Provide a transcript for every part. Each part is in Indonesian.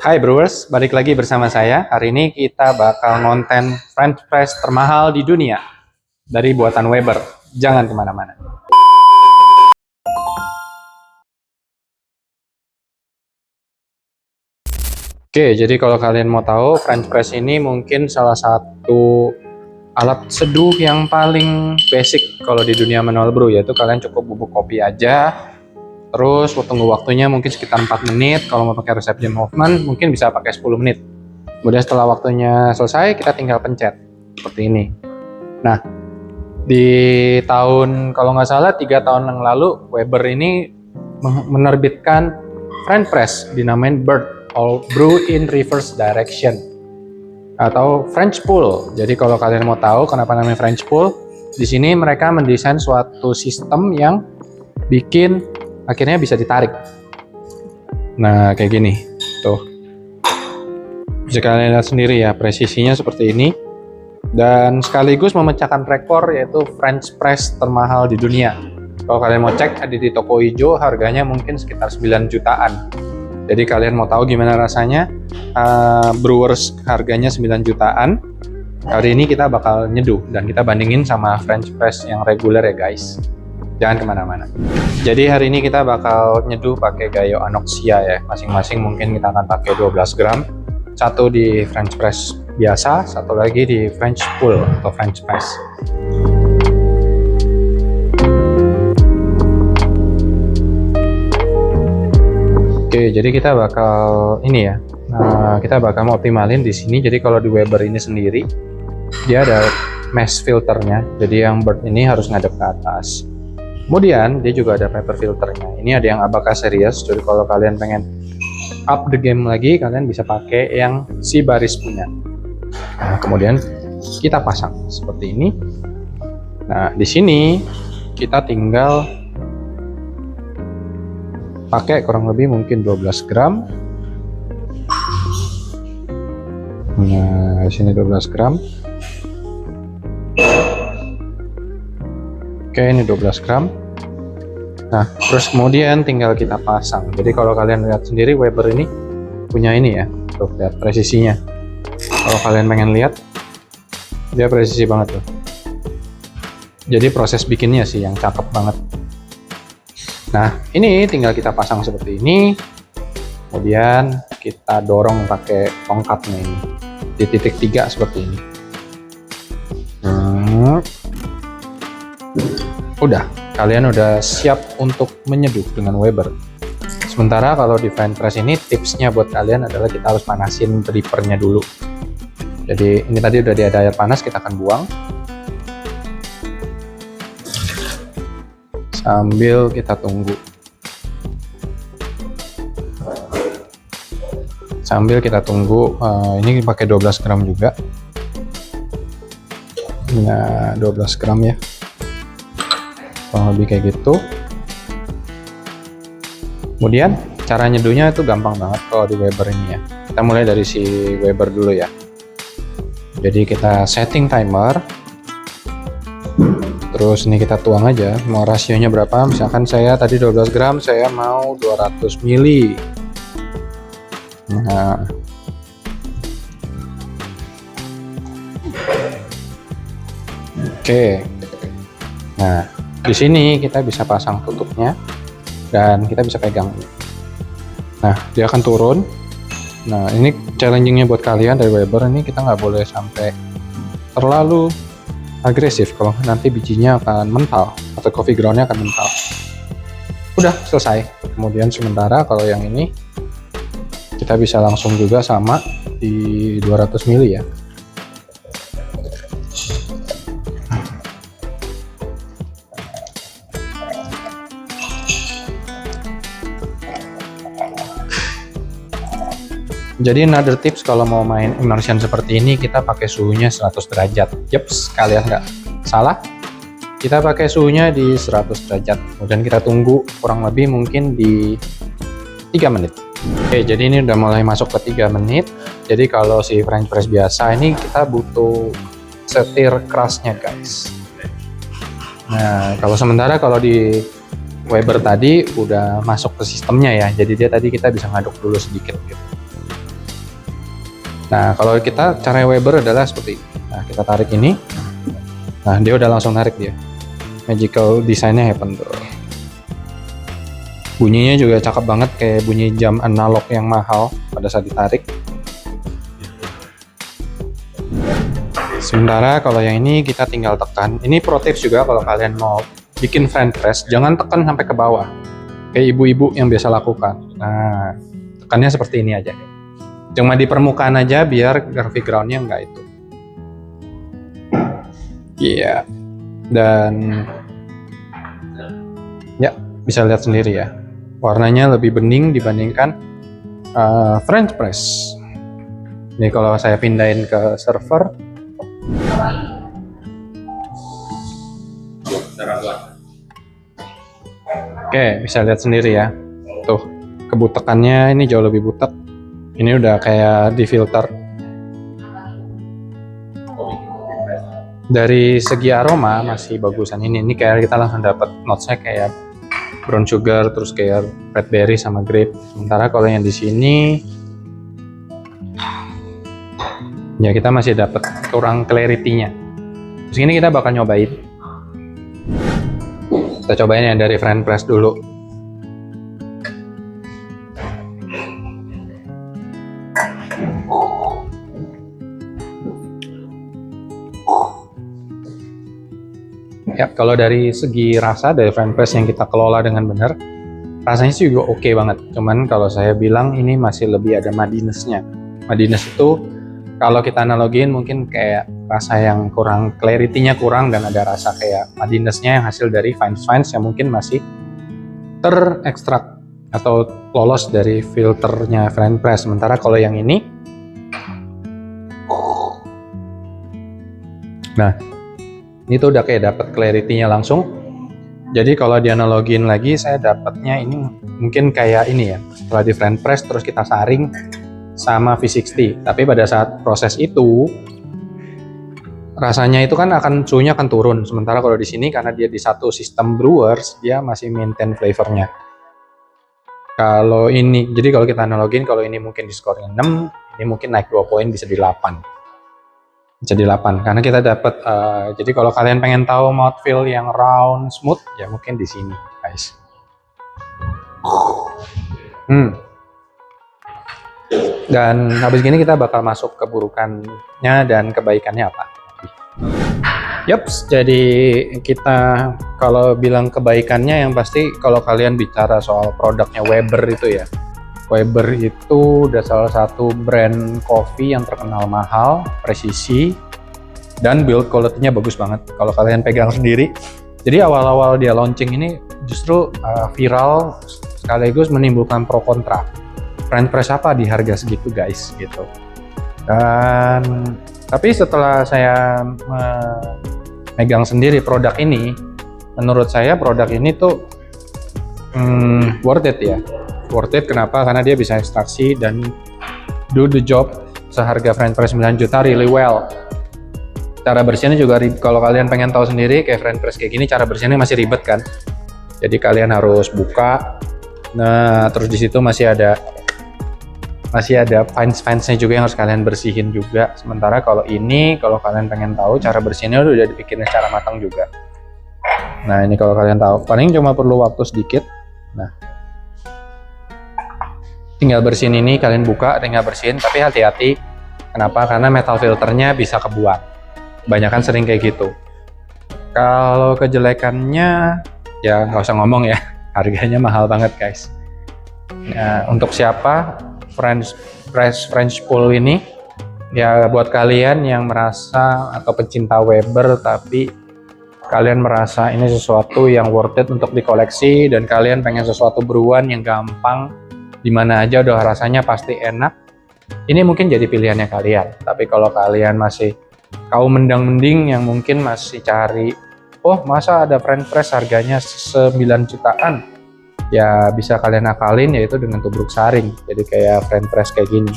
Hai Brewers, balik lagi bersama saya. Hari ini kita bakal ngonten French press termahal di dunia dari buatan Weber. Jangan kemana-mana. Oke, jadi kalau kalian mau tahu, French press ini mungkin salah satu alat seduh yang paling basic kalau di dunia manual brew, yaitu kalian cukup bubuk kopi aja. Terus tunggu waktunya mungkin sekitar 4 menit. Kalau mau pakai resep Jim Hoffman mungkin bisa pakai 10 menit. Kemudian setelah waktunya selesai, kita tinggal pencet seperti ini. Nah, di tahun kalau nggak salah 3 tahun yang lalu, Weber ini menerbitkan French press dinamain Bird or Brew in Reverse Direction atau French pull. Jadi kalau kalian mau tahu kenapa namanya French pull, di sini mereka mendesain suatu sistem yang bikin akhirnya bisa ditarik. Nah, kayak gini tuh, bisa kalian lihat sendiri ya, presisinya seperti ini, dan sekaligus memecahkan rekor yaitu French press termahal di dunia. Kalau kalian mau cek, ada di toko hijau, harganya mungkin sekitar 9 jutaan. Jadi kalian mau tahu gimana rasanya, Brewers harganya 9 jutaan. Hari ini kita bakal nyeduh dan kita bandingin sama French press yang reguler ya guys. Jangan kemana-mana. Jadi hari ini kita bakal nyeduh pakai Gayo Anoxia ya. Masing-masing mungkin kita akan pakai 12 gram. Satu di French press biasa, satu lagi di French pull atau French press. Oke, jadi kita bakal ini ya. Kita bakal optimalin di sini. Jadi kalau di Weber ini sendiri, dia ada mesh filternya. Jadi yang Bird ini harus ngadep ke atas. Kemudian dia juga ada paper filternya. Ini ada yang Abaca Series. Jadi kalau kalian pengen up the game lagi, kalian bisa pakai yang si Baris punya. Nah, kemudian kita pasang seperti ini. Nah, di sini kita tinggal pakai kurang lebih mungkin 12 gram. Nah, di sini 12 gram. Oke, ini 12 gram. Nah, terus kemudian tinggal kita pasang. Jadi kalau kalian lihat sendiri, Weber ini punya ini ya, tuh lihat presisinya. Kalau kalian pengen lihat, dia presisi banget tuh. Jadi proses bikinnya sih yang cakep banget. Nah, ini tinggal kita pasang seperti ini. Kemudian kita dorong pakai tongkatnya ini di titik 3 seperti ini. Udah, kalian udah siap untuk menyeduh dengan Weber. Sementara kalau di French press ini, tipsnya buat kalian adalah kita harus panasin drippernya dulu. Jadi ini tadi udah ada air panas, kita akan buang. Sambil kita tunggu. Ini pakai 12 gram juga. Nah, 12 gram ya. Kurang lebih kayak gitu. Kemudian cara nyeduhnya itu gampang banget kalau di Weber ini ya. Kita mulai dari si Weber dulu ya. Jadi kita setting timer. Terus ini kita tuang aja, mau rasionya berapa. Misalkan saya tadi 12 gram, saya mau 200 ml. Nah, oke. Nah, di sini kita bisa pasang tutupnya dan kita bisa pegang. Nah, dia akan turun. Nah, ini challengingnya buat kalian dari Weber, ini kita nggak boleh sampai terlalu agresif, kalau nanti bijinya akan mental atau coffee groundnya akan mental. Udah selesai. Kemudian sementara kalau yang ini kita bisa langsung juga sama di 200 ml ya. Jadi another tips kalau mau main immersion seperti ini, kita pakai suhunya 100 derajat. Yeps, kalian nggak salah. Kita pakai suhunya di 100 derajat. Kemudian kita tunggu kurang lebih mungkin di 3 menit. Oke, jadi ini udah mulai masuk ke 3 menit. Jadi kalau si French press biasa ini kita butuh setir kerasnya guys. Nah, sementara kalau di Weber tadi udah masuk ke sistemnya ya. Jadi dia tadi kita bisa ngaduk dulu sedikit gitu. Nah, kalau kita cara Weber adalah seperti ini. Nah, kita tarik ini. Nah, dia udah langsung narik dia. Magical desainnya happen tuh. Bunyinya juga cakep banget kayak bunyi jam analog yang mahal pada saat ditarik. Sementara kalau yang ini kita tinggal tekan. Ini pro tips juga kalau kalian mau bikin French press, jangan tekan sampai ke bawah. Kayak ibu-ibu yang biasa lakukan. Nah, tekannya seperti ini aja. Cuma di permukaan aja biar graphic groundnya nggak itu. Iya. Dan ya bisa lihat sendiri ya. Warnanya lebih bening dibandingkan French press. Ini kalau saya pindahin ke server. Oke, bisa lihat sendiri ya. Tuh, kebutekannya ini jauh lebih butek. Ini udah kayak difilter. Dari segi aroma masih bagusan ini. Ini kayak kita langsung dapat notesnya kayak brown sugar, terus kayak red berry sama grape. Sementara kalau yang di sini, ya kita masih dapat kurang clarity-nya. Terus ini kita bakal nyobain. Kita cobain yang dari French press dulu. Ya, kalau dari segi rasa dari French press yang kita kelola dengan benar, rasanya sih juga oke banget. Cuman kalau saya bilang ini masih lebih ada mudiness-nya. Mudiness itu kalau kita analogiin mungkin kayak rasa yang kurang, clarity-nya kurang, dan ada rasa kayak mudiness-nya yang hasil dari fines yang mungkin masih terekstrak atau lolos dari filternya French press. Sementara kalau yang ini, nah ini tuh udah kayak dapat clarity-nya langsung. Jadi kalau dianalogin lagi, saya dapatnya ini mungkin kayak ini ya, setelah di French press terus kita saring sama V60. Tapi pada saat proses itu rasanya itu kan suhunya akan turun. Sementara kalau di sini karena dia di satu sistem brewers, dia masih maintain flavornya. Kalau ini, jadi kalau kita analogin, kalau ini mungkin di scoring 6, ini mungkin naik 2 poin bisa di 8. Jadi 8 karena kita dapat jadi kalau kalian pengen tahu mouthfeel yang round smooth ya mungkin di sini guys. Dan habis gini kita bakal masuk ke burukannya dan kebaikannya apa. Yups, jadi kita kalau bilang kebaikannya yang pasti kalau kalian bicara soal produknya Weber itu ya. Weber itu udah salah satu brand kopi yang terkenal mahal, presisi, dan build quality-nya bagus banget. Kalau kalian pegang sendiri, jadi awal-awal dia launching ini justru viral sekaligus menimbulkan pro kontra. French press apa di harga segitu guys, gitu. Dan tapi setelah saya megang sendiri produk ini, menurut saya produk ini tuh worth it ya. Worth it kenapa? Karena dia bisa ekstraksi dan do the job seharga French press 9 juta really well. Cara bersihnya juga kalau kalian pengen tahu sendiri kayak French press kayak gini, cara bersihnya masih ribet kan. Jadi kalian harus buka. Nah, terus di situ masih ada fines-nya juga yang harus kalian bersihin juga. Sementara kalau ini, kalau kalian pengen tahu cara bersihnya udah dipikirin secara matang juga. Nah, ini kalau kalian tahu, paling cuma perlu waktu sedikit. Nah, tinggal bersihin ini, kalian buka, tinggal bersihin, tapi hati-hati. Kenapa? Karena metal filternya bisa kebuang. Banyakan sering kayak gitu. Kalau kejelekannya, ya nggak usah ngomong ya, harganya mahal banget guys. Nah, untuk siapa French pull ini? Ya buat kalian yang merasa atau pecinta Weber, tapi kalian merasa ini sesuatu yang worth it untuk dikoleksi, dan kalian pengen sesuatu brewan yang gampang, dimana aja udah rasanya pasti enak, ini mungkin jadi pilihannya kalian. Tapi kalau kalian masih kaum mendang-mending yang mungkin masih cari, oh masa ada French press harganya 9 jutaan, ya bisa kalian akalin yaitu dengan tubruk saring. Jadi kayak French press kayak gini,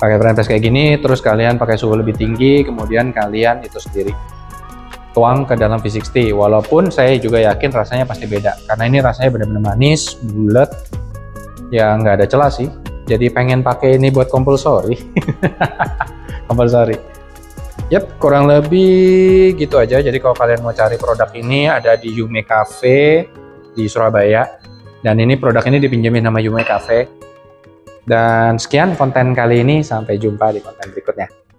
pakai French press kayak gini, terus kalian pakai suhu lebih tinggi, kemudian kalian itu sendiri tuang ke dalam V60. Walaupun saya juga yakin rasanya pasti beda, karena ini rasanya benar-benar manis, bulat, ya nggak ada celah sih. jadi pengen pakai ini buat compulsory. Compulsory. Yap, kurang lebih gitu aja. Jadi kalau kalian mau cari produk ini ada di Yume Cafe di Surabaya. Dan ini produk ini dipinjemin sama Yume Cafe. Dan sekian konten kali ini, sampai jumpa di konten berikutnya.